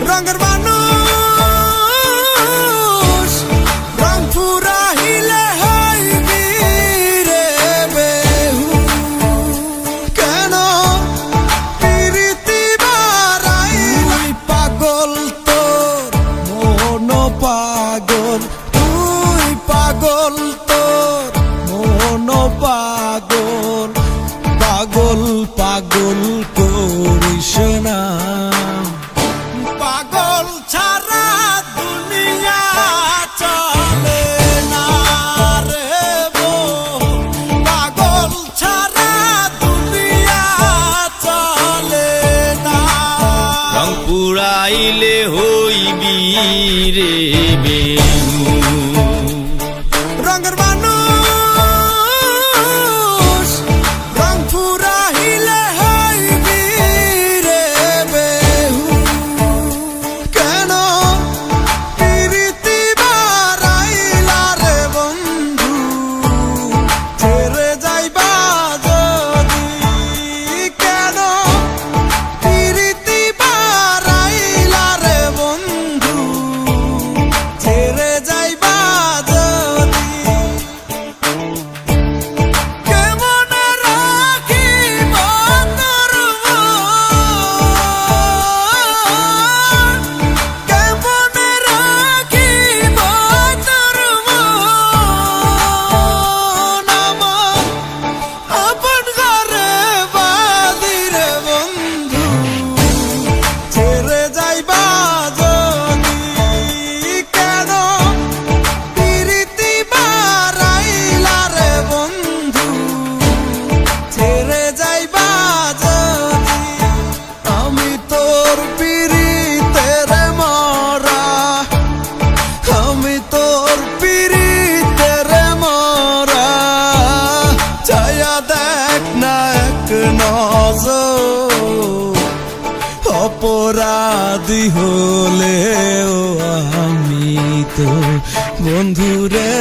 রঙের মানুষ রং ফুরাইলে হইবি রে বেহু কেন প্রীতি বাড়াইলি পাগল তোর মন পাগল তুই পাগল তোর মন পাগল পাগল পাগল করিস না পাগল ছাড়া দুনিয়া চলে না রে পাগল ছাড়া দুনিয়া চলে না রং পুরাইলে হইবি রে বেহু রঙের মানুষ রং ফুরাইলে হইবি রে বেহু কেন প্রীতি বাড়াইলা রে বন্ধু ছেড়ে যাইবা যদি কেন প্রীতি বাড়াইলা রে বন্ধু ছেড়ে যাইবা যদি কেমনে রাখিব তোর মন কেমনে রাখিব তোর মন আমার আপন ঘরে বাঁধিরে বন্ধু ছেড়ে যাইবা যদি কেন প্রীতি বাড়াইলা রে বন্ধু ছেড়ে যাইবা যদি আমি তোর পিরিতের মরা আমি তোর পিরিতের মরা ছায়া দেখ না এক নজর অপরাধী হলেও আমি তো বন্ধুরে